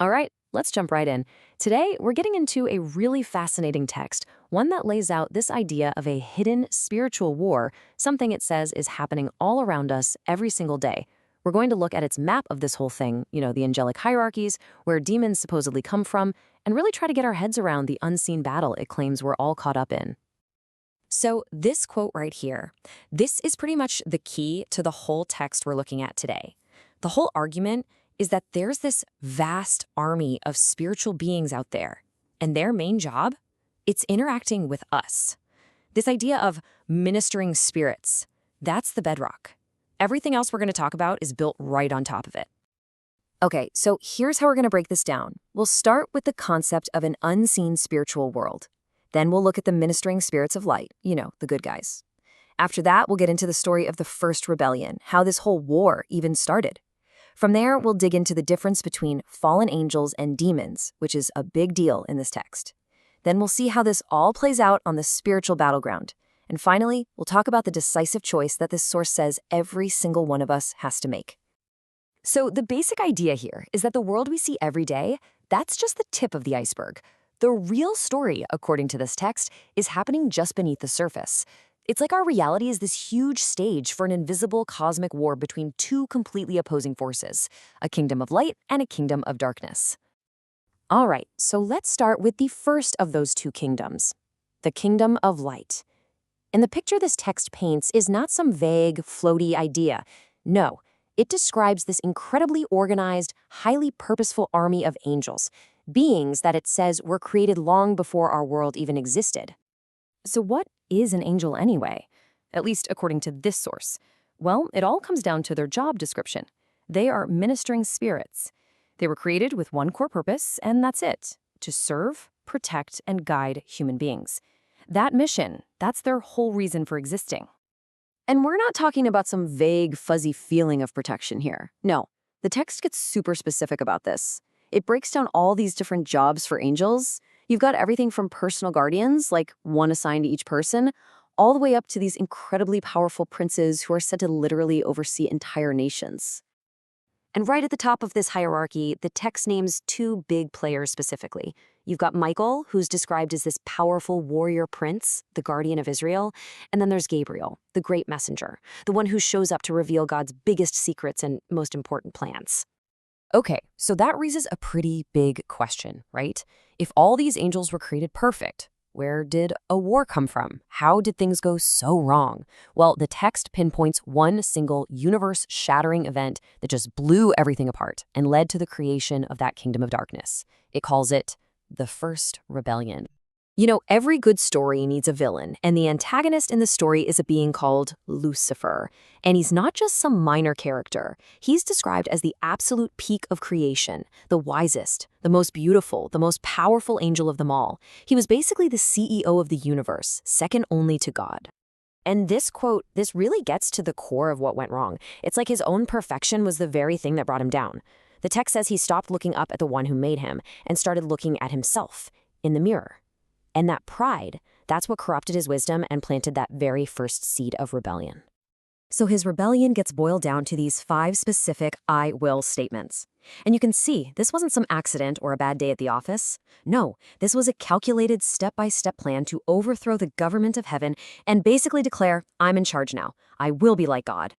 All right, let's jump right in. Today, we're getting into a really fascinating text, one that lays out this idea of a hidden spiritual war, something it says is happening all around us every single day. We're going to look at its map of this whole thing, the angelic hierarchies, where demons supposedly come from, and really try to get our heads around the unseen battle it claims we're all caught up in. So, this quote right here, this is pretty much the key to the whole text we're looking at today. The whole argument is that there's this vast army of spiritual beings out there, and their main job, it's interacting with us. This idea of ministering spirits, that's the bedrock. Everything else we're going to talk about is built right on top of it. Okay, so here's how we're going to break this down. We'll start with the concept of an unseen spiritual world. Then we'll look at the ministering spirits of light, the good guys. After that, we'll get into the story of the first rebellion, how this whole war even started. From there, we'll dig into the difference between fallen angels and demons, which is a big deal in this text. Then we'll see how this all plays out on the spiritual battleground. And finally, we'll talk about the decisive choice that this source says every single one of us has to make. So the basic idea here is that the world we see every day, that's just the tip of the iceberg. The real story, according to this text, is happening just beneath the surface. It's like our reality is this huge stage for an invisible cosmic war between two completely opposing forces, a kingdom of light and a kingdom of darkness. All right, so let's start with the first of those two kingdoms, the kingdom of light. And the picture this text paints is not some vague, floaty idea. No, it describes this incredibly organized, highly purposeful army of angels, beings that it says were created long before our world even existed. So what is an angel anyway? At least according to this source. Well, it all comes down to their job description. They are ministering spirits. They were created with one core purpose, and that's it: to serve, protect, and guide human beings. That mission, that's their whole reason for existing. And we're not talking about some vague, fuzzy feeling of protection here. No, the text gets super specific about this. It breaks down all these different jobs for angels. You've got everything from personal guardians, like one assigned to each person, all the way up to these incredibly powerful princes who are said to literally oversee entire nations. And right at the top of this hierarchy, the text names two big players specifically. You've got Michael, who's described as this powerful warrior prince, the guardian of Israel, and then there's Gabriel, the great messenger, the one who shows up to reveal God's biggest secrets and most important plans. Okay, so that raises a pretty big question, right? If all these angels were created perfect, where did a war come from? How did things go so wrong? Well, the text pinpoints one single universe-shattering event that just blew everything apart and led to the creation of that kingdom of darkness. It calls it the first rebellion. Every good story needs a villain, and the antagonist in the story is a being called Lucifer. And he's not just some minor character. He's described as the absolute peak of creation, the wisest, the most beautiful, the most powerful angel of them all. He was basically the CEO of the universe, second only to God. And this quote, this really gets to the core of what went wrong. It's like his own perfection was the very thing that brought him down. The text says he stopped looking up at the one who made him and started looking at himself in the mirror. And that pride, that's what corrupted his wisdom and planted that very first seed of rebellion. So his rebellion gets boiled down to these 5 specific I will statements. And you can see, this wasn't some accident or a bad day at the office. No, this was a calculated step-by-step plan to overthrow the government of heaven and basically declare, I'm in charge now. I will be like God.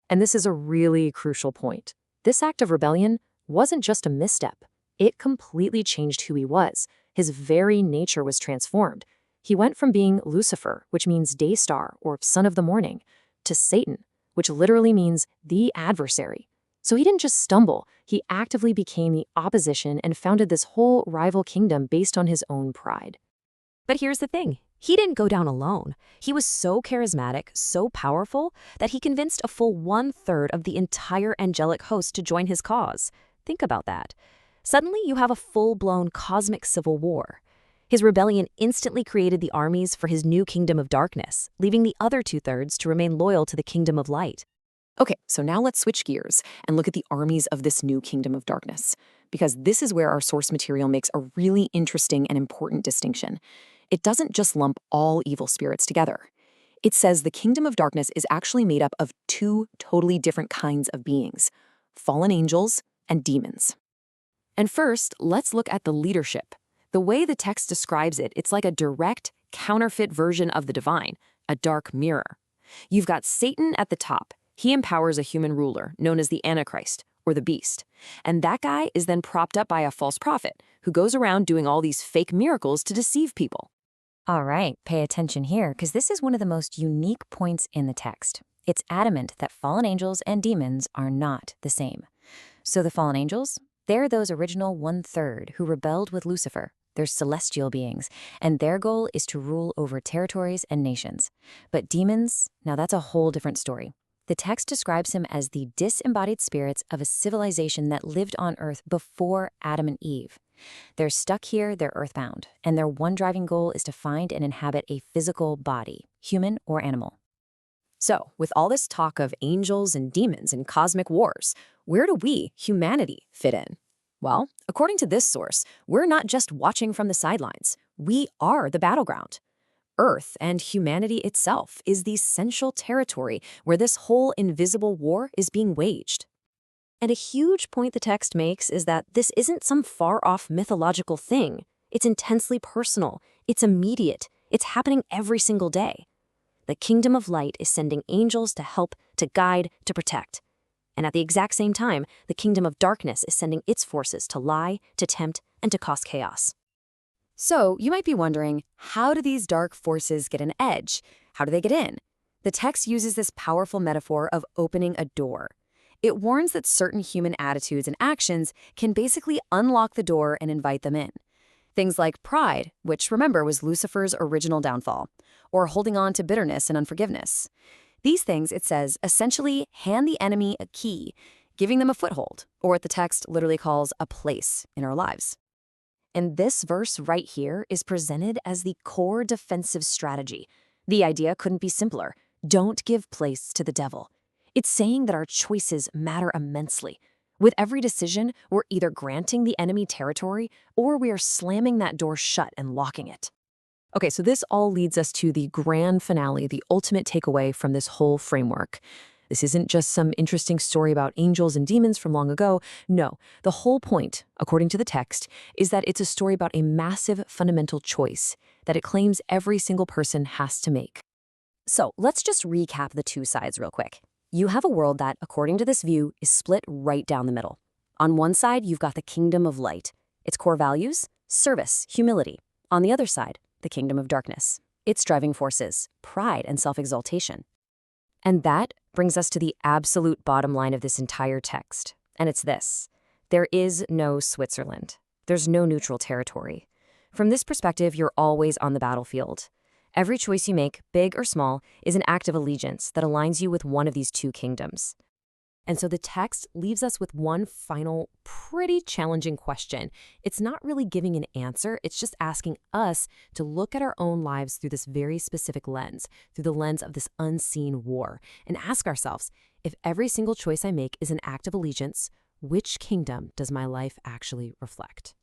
And this is a really crucial point. This act of rebellion wasn't just a misstep. It completely changed who he was. His very nature was transformed. He went from being Lucifer, which means day star or son of the morning, to Satan, which literally means the adversary. So he didn't just stumble, he actively became the opposition and founded this whole rival kingdom based on his own pride. But here's the thing, he didn't go down alone. He was so charismatic, so powerful, that he convinced a full 1/3 of the entire angelic host to join his cause. Think about that. Suddenly, you have a full-blown cosmic civil war. His rebellion instantly created the armies for his new kingdom of darkness, leaving the other 2/3 to remain loyal to the kingdom of light. Okay, so now let's switch gears and look at the armies of this new kingdom of darkness, because this is where our source material makes a really interesting and important distinction. It doesn't just lump all evil spirits together. It says the kingdom of darkness is actually made up of 2 totally different kinds of beings: fallen angels and demons. And first, let's look at the leadership. The way the text describes it, it's like a direct, counterfeit version of the divine, a dark mirror. You've got Satan at the top. He empowers a human ruler, known as the Antichrist, or the beast. And that guy is then propped up by a false prophet, who goes around doing all these fake miracles to deceive people. All right, pay attention here, because this is one of the most unique points in the text. It's adamant that fallen angels and demons are not the same. So the fallen angels, they're those original 1/3 who rebelled with Lucifer. They're celestial beings, and their goal is to rule over territories and nations. But demons, now that's a whole different story. The text describes him as the disembodied spirits of a civilization that lived on Earth before Adam and Eve. They're stuck here, they're earthbound, and their one driving goal is to find and inhabit a physical body, human or animal. So, with all this talk of angels and demons and cosmic wars, where do we, humanity, fit in? Well, according to this source, we're not just watching from the sidelines. We are the battleground. Earth and humanity itself is the central territory where this whole invisible war is being waged. And a huge point the text makes is that this isn't some far-off mythological thing. It's intensely personal. It's immediate. It's happening every single day. The kingdom of light is sending angels to help, to guide, to protect. And at the exact same time, the kingdom of darkness is sending its forces to lie, to tempt, and to cause chaos. So, you might be wondering, how do these dark forces get an edge? How do they get in? The text uses this powerful metaphor of opening a door. It warns that certain human attitudes and actions can basically unlock the door and invite them in. Things like pride, which remember was Lucifer's original downfall, or holding on to bitterness and unforgiveness. These things, it says, essentially hand the enemy a key, giving them a foothold, or what the text literally calls a place in our lives. And this verse right here is presented as the core defensive strategy. The idea couldn't be simpler. Don't give place to the devil. It's saying that our choices matter immensely. With every decision, we're either granting the enemy territory or we are slamming that door shut and locking it. Okay, so this all leads us to the grand finale, the ultimate takeaway from this whole framework. This isn't just some interesting story about angels and demons from long ago. No, the whole point, according to the text, is that it's a story about a massive fundamental choice that it claims every single person has to make. So let's just recap the two sides real quick. You have a world that, according to this view, is split right down the middle. On one side, you've got the kingdom of light. Its core values, service, humility. On the other side, the kingdom of darkness. Its driving forces, pride and self-exaltation. And that brings us to the absolute bottom line of this entire text. And it's this: there is no Switzerland. There's no neutral territory. From this perspective, you're always on the battlefield. Every choice you make, big or small, is an act of allegiance that aligns you with one of these two kingdoms. And so the text leaves us with one final, pretty challenging question. It's not really giving an answer, it's just asking us to look at our own lives through this very specific lens, through the lens of this unseen war, and ask ourselves, if every single choice I make is an act of allegiance, which kingdom does my life actually reflect?